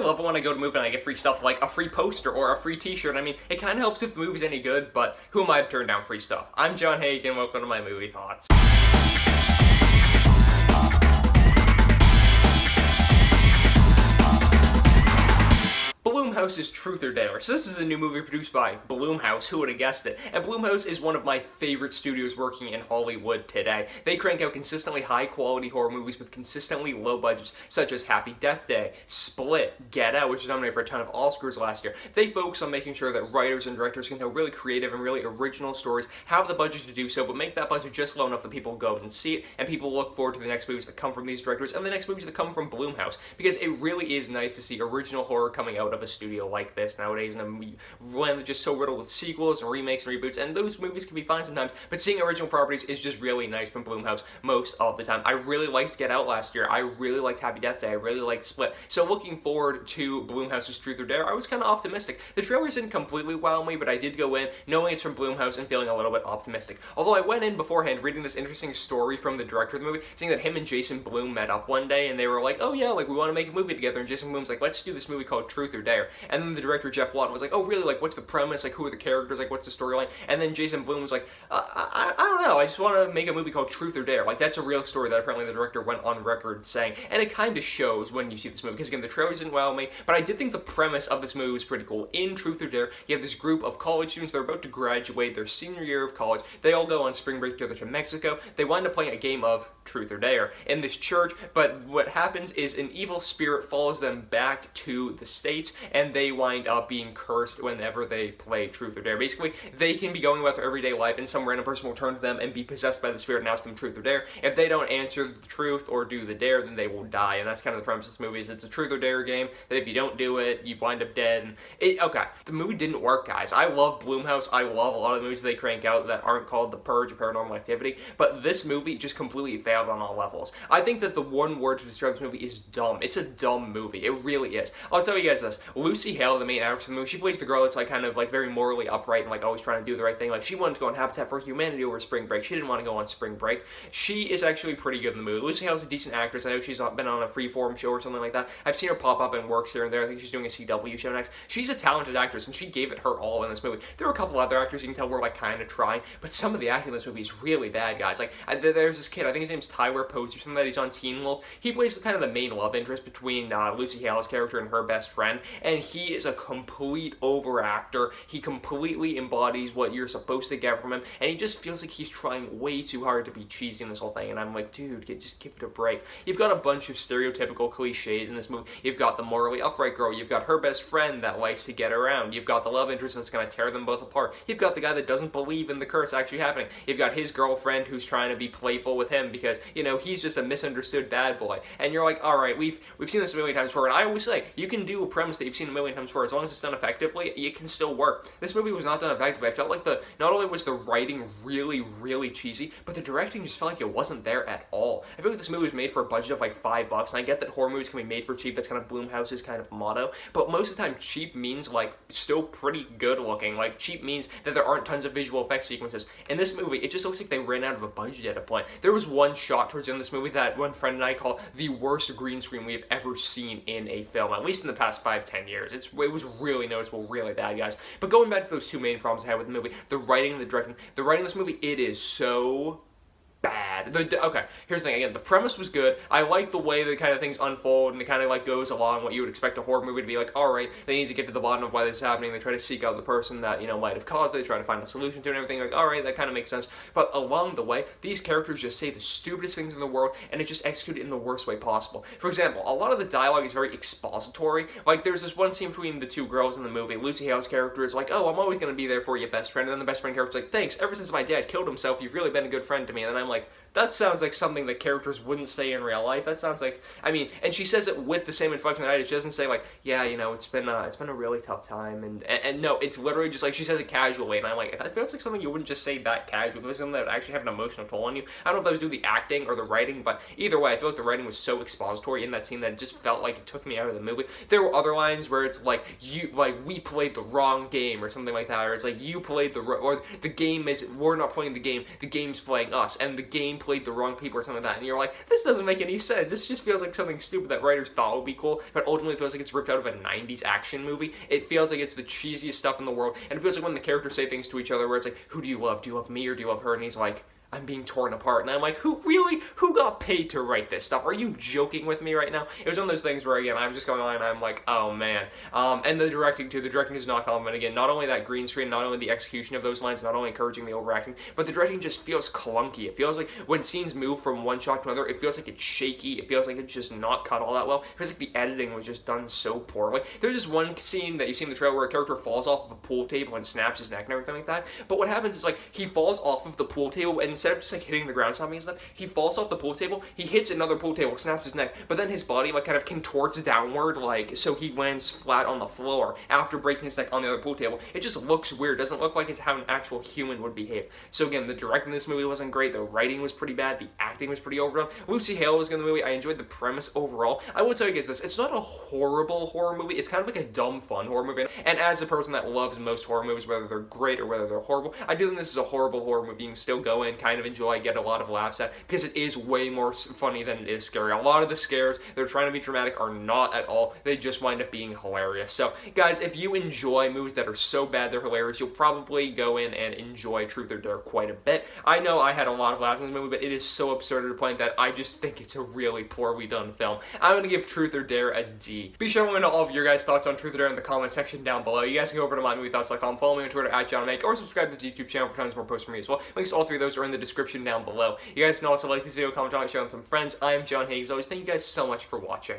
love it when I go to a movie and I get free stuff like a free poster or a free t-shirt. I mean, it kind of helps if the movie's any good, but who am I to turn down free stuff? I'm John Hayeck and welcome to my movie thoughts. Blumhouse's Truth or Dare. So this is a new movie produced by Blumhouse, who would have guessed it? And Blumhouse is one of my favorite studios working in Hollywood today. They crank out consistently high-quality horror movies with consistently low budgets, such as Happy Death Day, Split, Get Out, which was nominated for a ton of Oscars last year. They focus on making sure that writers and directors can tell really creative and really original stories, have the budget to do so, but make that budget just low enough that people go and see it, and people look forward to the next movies that come from these directors, and the next movies that come from Blumhouse, because it really is nice to see original horror coming out of a studio like this nowadays, and when they're just so riddled with sequels and remakes and reboots, and those movies can be fine sometimes, but seeing original properties is just really nice from Blumhouse most of the time. I really liked Get Out last year. I really liked Happy Death Day. I really liked Split. So looking forward to Blumhouse's Truth or Dare, I was kind of optimistic. The trailers didn't completely wow me, but I did go in knowing it's from Blumhouse and feeling a little bit optimistic. Although I went in beforehand reading this interesting story from the director of the movie, saying that him and Jason Blum met up one day and they were like, oh yeah, like we want to make a movie together, and Jason Blum's like, let's do this movie called Truth or Dare. And then the director Jeff Watton was like, oh really, like what's the premise, like who are the characters, like what's the storyline? And then Jason Blum was like, I don't know, I just want to make a movie called Truth or Dare. Like that's a real story that apparently the director went on record saying, and it kind of shows when you see this movie, because again, the trailers didn't wow me, but I did think the premise of this movie was pretty cool. In Truth or Dare, you have this group of college students, they're about to graduate their senior year of college, they all go on spring break together to Mexico, they wind up playing a game of Truth or Dare in this church, but what happens is an evil spirit follows them back to the States, and they wind up being cursed whenever they play Truth or Dare. Basically, they can be going about their everyday life, and some random person will turn to them and be possessed by the spirit and ask them Truth or Dare. If they don't answer the truth or do the dare, then they will die, and that's kind of the premise of this movie, is it's a Truth or Dare game, that if you don't do it, you wind up dead, and okay, the movie didn't work, guys. I love Blumhouse, I love a lot of the movies they crank out that aren't called The Purge or Paranormal Activity, but this movie just completely failed on all levels. I think that the one word to describe this movie is dumb. It's a dumb movie. It really is. I'll tell you guys this. Lucy Hale, the main actress in the movie, she plays the girl that's like kind of like very morally upright and like always trying to do the right thing. Like she wanted to go on Habitat for Humanity over spring break. She didn't want to go on spring break. She is actually pretty good in the movie. Lucy Hale's a decent actress. I know she's been on a Freeform show or something like that. I've seen her pop up in works here and there. I think she's doing a CW show next. She's a talented actress and she gave it her all in this movie. There were a couple other actors you can tell were like kind of trying, but some of the acting in this movie is really bad, guys. Like there's this kid, I think his name's Tyler Posey or something, that he's on Teen Wolf. He plays kind of the main love interest between Lucy Hale's character and her best friend, and he is a complete overactor. He completely embodies what you're supposed to get from him, and he just feels like he's trying way too hard to be cheesy in this whole thing, and I'm like, dude, just give it a break. You've got a bunch of stereotypical cliches in this movie. You've got the morally upright girl, you've got her best friend that likes to get around, you've got the love interest that's going to tear them both apart, you've got the guy that doesn't believe in the curse actually happening, you've got his girlfriend who's trying to be playful with him because, you know, he's just a misunderstood bad boy, and you're like, alright, we've seen this a million times before, and I always say, you can do a premise that you've seen a million times before, as long as it's done effectively, it can still work. This movie was not done effectively. I felt like not only was the writing really, really cheesy, but the directing just felt like it wasn't there at all. I feel like this movie was made for a budget of like $5, and I get that horror movies can be made for cheap, that's kind of Blumhouse's kind of motto, but most of the time cheap means like still pretty good looking. Like cheap means that there aren't tons of visual effects sequences. In this movie, it just looks like they ran out of a budget at a point. There was one shot towards the end of this movie that one friend and I call the worst green screen we have ever seen in a film, at least in the past 5-10 years. It was really noticeable, really bad, guys. But going back to those two main problems I had with the movie, the writing and the directing. The writing in this movie, it is so bad. Okay, here's the thing. Again, the premise was good. I like the way the kind of things unfold and it kind of like goes along what you would expect a horror movie to be like. All right, they need to get to the bottom of why this is happening. They try to seek out the person that, you know, might have caused it. They try to find a solution to it and everything. Like, all right, that kind of makes sense. But along the way, these characters just say the stupidest things in the world, and it just executed in the worst way possible. For example, a lot of the dialogue is very expository. Like, there's this one scene between the two girls in the movie. Lucy Hale's character is like, oh, I'm always going to be there for you, best friend. And then the best friend character's like, thanks. Ever since my dad killed himself, you've really been a good friend to me. And then I'm like, that sounds like something that characters wouldn't say in real life. That sounds like, I mean, and she says it with the same inflection that I did. She doesn't say like, yeah, you know, it's been a really tough time, and no, it's literally just like she says it casually, and I'm like, that feels like something you wouldn't just say that casually. It feels like something that would actually have an emotional toll on you. I don't know if that was due to the acting or the writing, but either way, I feel like the writing was so expository in that scene that it just felt like it took me out of the movie. There were other lines where it's like, we played the wrong game or something like that, or it's like, you played or the game is, we're not playing the game's playing us, and the game employed the wrong people or something like that, and you're like, this doesn't make any sense. This just feels like something stupid that writers thought would be cool, but ultimately feels like it's ripped out of a 90s action movie. It feels like it's the cheesiest stuff in the world, and it feels like when the characters say things to each other where it's like, who do you love? Do you love me or do you love her? And he's like, I'm being torn apart. And I'm like, who got paid to write this stuff? Are you joking with me right now? It was one of those things where, again, I was just going on and I'm like, oh man. And the directing too. The directing is not common. Again, not only that green screen, not only the execution of those lines, not only encouraging the overacting, but the directing just feels clunky. It feels like when scenes move from one shot to another, it feels like it's shaky. It feels like it's just not cut all that well. It feels like the editing was just done so poorly. There's this one scene that you see in the trailer where a character falls off of a pool table and snaps his neck and everything like that. But what happens is, like, he falls off of the pool table and instead of just like hitting the ground stopping and stuff, he falls off the pool table, he hits another pool table, snaps his neck, but then his body like kind of contorts downward, like, so he lands flat on the floor after breaking his neck on the other pool table. It just looks weird. It doesn't look like it's how an actual human would behave. So again, the directing in this movie wasn't great, the writing was pretty bad, the acting was pretty overdone. Lucy Hale was in the movie. I enjoyed the premise overall. I will tell you guys this, it's not a horrible horror movie, it's kind of like a dumb fun horror movie, and as a person that loves most horror movies, whether they're great or whether they're horrible, I do think this is a horrible horror movie. You can still go in, kind of enjoy, get a lot of laughs at, because it is way more funny than it is scary. A lot of the scares they're trying to be dramatic are not at all. They just wind up being hilarious. So guys, if you enjoy movies that are so bad they're hilarious, you'll probably go in and enjoy Truth or Dare quite a bit. I know I had a lot of laughs in this movie, but it is so absurd to the point that I just think it's a really poorly done film. I'm going to give Truth or Dare a D. Be sure to let me know all of your guys' thoughts on Truth or Dare in the comment section down below. You guys can go over to mymoviethoughts.com, follow me on Twitter at JohnHayeck, or subscribe to the YouTube channel for tons more posts from me as well. Links to all three of those are in the description down below. You guys can also like this video, comment on it, share it with some friends. I am John Hayeck. As always, thank you guys so much for watching.